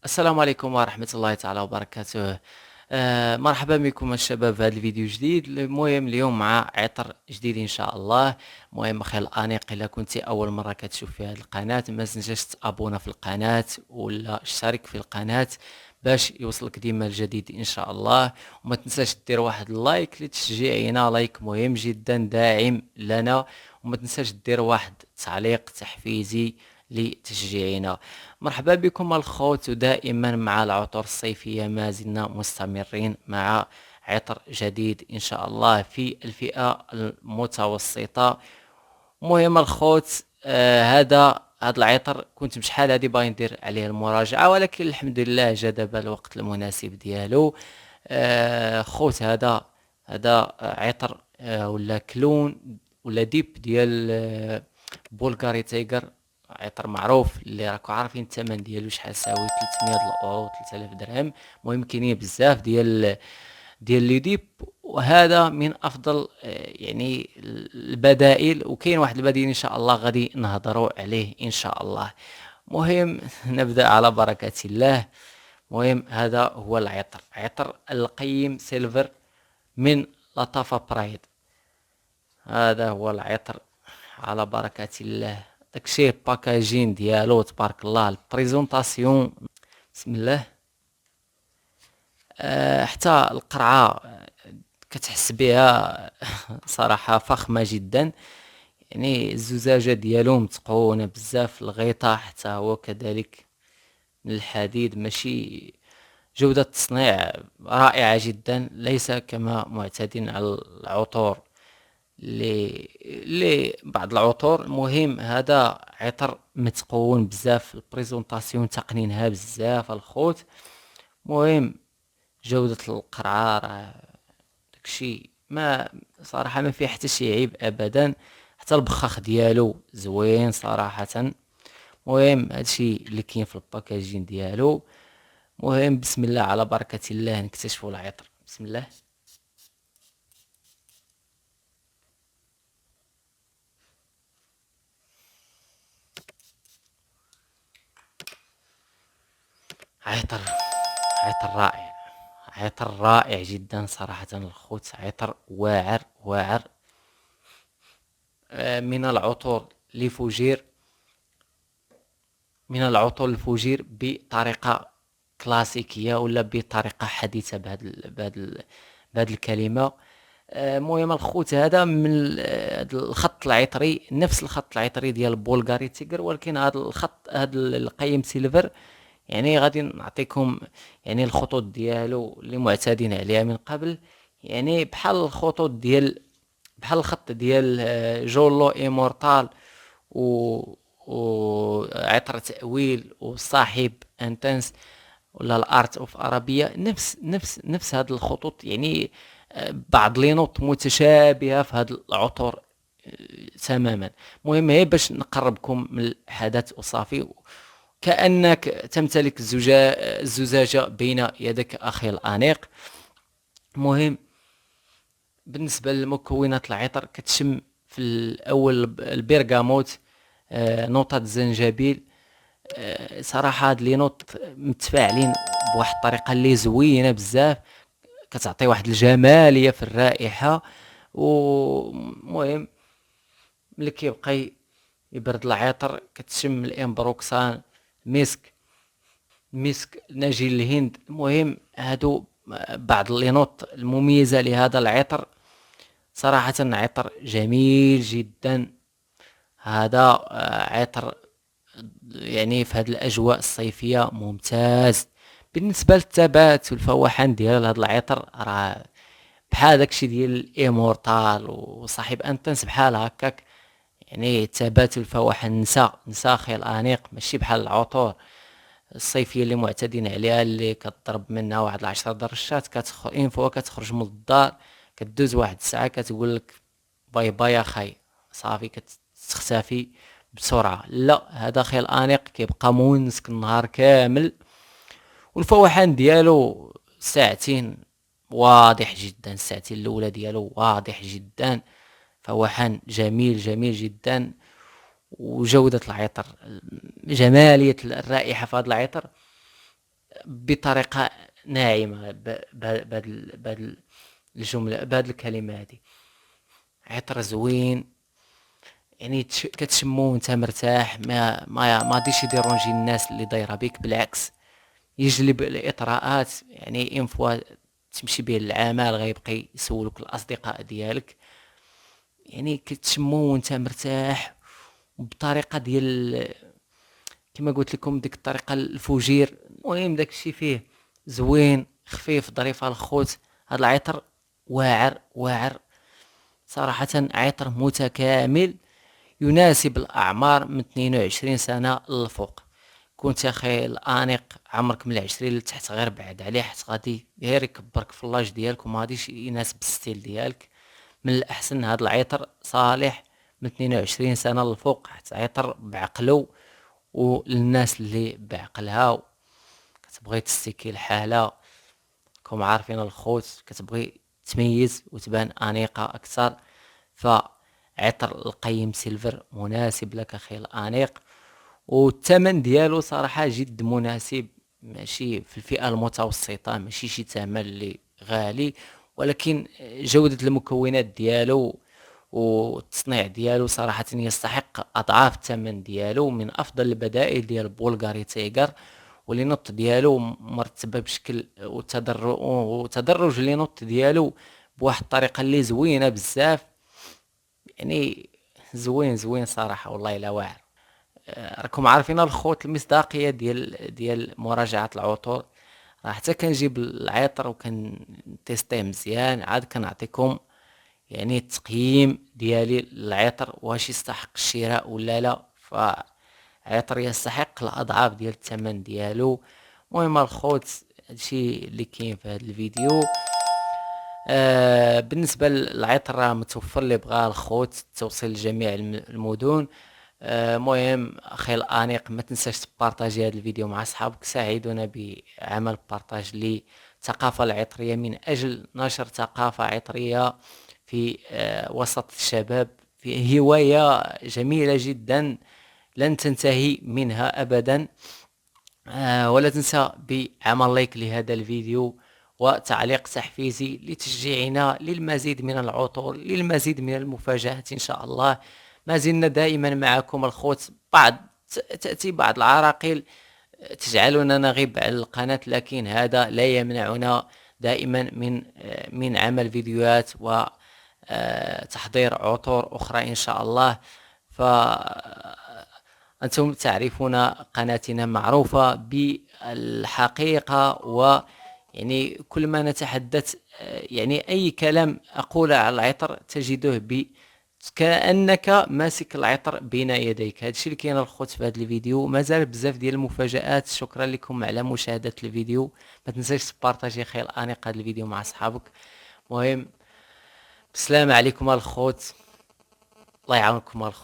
السلام عليكم ورحمة الله تعالى وبركاته. مرحبا بكم الشباب في هذا الفيديو جديد. المهم اليوم مع عطر جديد ان شاء الله. المهم اخي الانيق، الا كنتي اول مرة كتشوف في هذه القناة ما تنساش تابونا في القناة ولا اشترك في القناة باش يوصلك ديما الجديد ان شاء الله. وما تنساش دير واحد اللايك لتشجيعنا، لايك مهم جدا داعم لنا. وما تنساش دير واحد تعليق تحفيزي لتشجيعنا. مرحبا بكم الخوت، ودائما مع العطور الصيفية ما زلنا مستمرين مع عطر جديد إن شاء الله في الفئة المتوسطة. مهم الخوت، هذا العطر كنت بشحال هادي باغي ندير عليه المراجعة، ولكن الحمد لله جا دابا الوقت المناسب ديالو. خوت، هذا عطر ولا كلون ولا ديب ديال بولغاري تايجر. عطر معروف اللي راكو عارفين الثمن ديالو شحال ساوي، 300 الاورو، 3000 درهم. المهم كاينين بزاف ديال لي ديب، وهذا من افضل يعني البدائل. وكاين واحد البديل ان شاء الله غادي نهضروا عليه ان شاء الله. مهم نبدا على بركة الله. مهم هذا هو العطر، عطر القيم سيلفر من لطافة برايد. هذا هو العطر على بركة الله. داكشي باكاجين ديالو تبارك الله، البريزونطاسيون بسم الله. حتى القرعة كتحس بها صراحة فخمة جدا. يعني الزجاجة ديالو متقونة بزاف، الغطاء حتى هو كذلك من الحديد، ماشي جودة التصنيع رائعة جدا، ليس كما معتاد على العطور لي بعض العطور. المهم هذا عطر متقون بزاف، البريزونطاسيون تقنينها بزاف الخوت. مهم جودة القرعة راه داكشي ما صراحة ما فيه حتى شي عيب ابدا. حتى البخاخ ديالو زوين صراحة. مهم هادشي اللي كاين في الباكاجين ديالو. مهم بسم الله على بركة الله نكتشفوا العطر. بسم الله. عطر عطر رائع، عطر رائع جدا صراحة الخوت. عطر واعر واعر، من العطور لفوجير، من العطور الفوجير بطريقة كلاسيكية ولا بطريقة حديثة بهذه الكلمة. المهم الخوت هذا من هذا الخط العطري، نفس الخط العطري ديال بولغاري تيجر، ولكن هذا الخط هذا القيم سيلفر. يعني غادي نعطيكم يعني الخطوط ديالو اللي معتادين عليها من قبل. يعني بحال الخطوط ديال بحال الخط ديال جولو ايمورتال و وعطر تأويل وصاحب انتنس ولا الارت اوف ارابيا، نفس هاد الخطوط. يعني بعض لي نوت متشابهه في هاد العطور تماما. مهم هي باش نقربكم من الحدث وصافي، كأنك تمتلك الزجاجة بين يدك أخي الأنيق. مهم بالنسبة لمكونات العطر، كتشم في الأول البرغاموت، نوطة الزنجبيل. صراحة هاد لي نوط متفاعلين بواحد الطريقة اللي زوينة بزاف، كتعطي واحد الجمالية في الرائحة. ومهم ملي كيبقى يبرد العطر كتشم الامبروكسان، مسك، مسك نجيل الهند. المهم هادو بعض لي نوت المميزة لهذا العطر. صراحة عطر جميل جدا. هذا عطر يعني في هذه الأجواء الصيفية ممتاز. بالنسبة للثبات والفواحان ديال هذا العطر، راه بحال داكشي ديال الإيمورتال وصاحب انتنس بحال هكاك. يعني الثبات والفواحان نسى اخي الانيق، ماشي بحال العطور الصيفيه اللي معتادين عليها اللي كتضرب منها واحد العشرة درجات، كتخرج اين فوا كتخرج من الدار، كدوز واحد الساعه كتقول لك باي باي اخاي، صافي كتختفي بسرعه. لا، هذا اخي الانيق كيبقى مونسك النهار كامل، والفوحان ديالو ساعتين واضح جدا. الساعتين الاولى ديالو واضح جدا، فوحان جميل جميل جدا. وجودة العطر، جمالية الرائحة في هذا العطر بطريقة ناعمة بهاد الجملة، بهاد الكلمة هادي. عطر زوين، يعني كتشمو وانت مرتاح، ما غاديش يديرونجي الناس اللي دايره بيك، بالعكس يجلب الاطراءات. يعني ان فوا تمشي به للعمل غيبقى يسولوك الاصدقاء ديالك، يعني كتشمو وانت مرتاح بطريقه ديال كما قلت لكم، ديك الطريقه الفوجير. المهم داكشي فيه زوين، خفيف، ظريف على الخوت. هاد العطر واعر واعر صراحه، عطر متكامل يناسب الأعمار من 22 سنة للفوق. كنت اخي الانيق عمرك من 20 لتحت غير بعد عليه، حيت غادي غير يكبرك في اللاج ديالك وما غاديش يناسب الستيل ديالك. من الاحسن هذا العطر صالح من 22 سنة للفوق، حيت عطر بعقلو وللناس اللي بعقلها كتبغي تستيكي الحالة. راكم عارفين الخوت كتبغي تميز وتبان انيقة اكثر، فعطر القيم سيلفر مناسب لك اخي الانيق. والثمن ديالو صراحة جد مناسب، ماشي في الفئة المتوسطة، ماشي شي ثمن اللي غالي، ولكن جودة المكونات ديالو والتصنيع ديالو صراحة يستحق أضعاف الثمن ديالو. من أفضل البدائل ديال بولغاري تيغر، ولينوت ديالو مرتبة بشكل وتدرج لينوت ديالو بواحد الطريقة اللي زوينة بزاف. يعني زوين زوين صراحة، والله الا واعر. راكم عارفين الخوت المصداقيه ديال مراجعه العطور. راه حتى كنجيب العطر وكنتيستيه مزيان، عاد كنعطيكم يعني التقييم ديالي للعطر واش يستحق الشراء ولا لا. فعطر يستحق الاضعاف ديال الثمن ديالو. المهم الخوت، هادشي اللي كاين في هذا الفيديو. بالنسبه للعطر راه متوفر، اللي بغى الخوت توصيل لجميع المدن. مهم اخي الانيق، ما تنساش تبارطاجي هذا الفيديو مع اصحابك، ساعدونا بعمل بارطاج للثقافه العطريه من اجل نشر ثقافه عطريه في وسط الشباب، في هوايه جميله جدا لن تنتهي منها ابدا. ولا تنسى بعمل لايك لهذا الفيديو وتعليق تحفيزي لتشجيعنا للمزيد من العطور، للمزيد من المفاجآت إن شاء الله. ما زلنا دائما معكم الخوت. تأتي بعض العراقيل تجعلنا نغيب عن القناة، لكن هذا لا يمنعنا دائما من عمل فيديوهات وتحضير عطور أخرى إن شاء الله. أنتم تعرفون قناتنا معروفة بالحقيقة، ويعني كل ما نتحدث يعني أي كلام أقول على العطر تجده كأنك ماسك العطر بين يديك. هادشي اللي كاين الخوت في هذا الفيديو. مازال بزاف ديال المفاجآت. شكرا لكم على مشاهدة الفيديو. ما تنساش تبارطاجي خير الانيق هذا الفيديو مع اصحابك. مهم، بسلام عليكم الخوت، الله يعاونكم الخوت.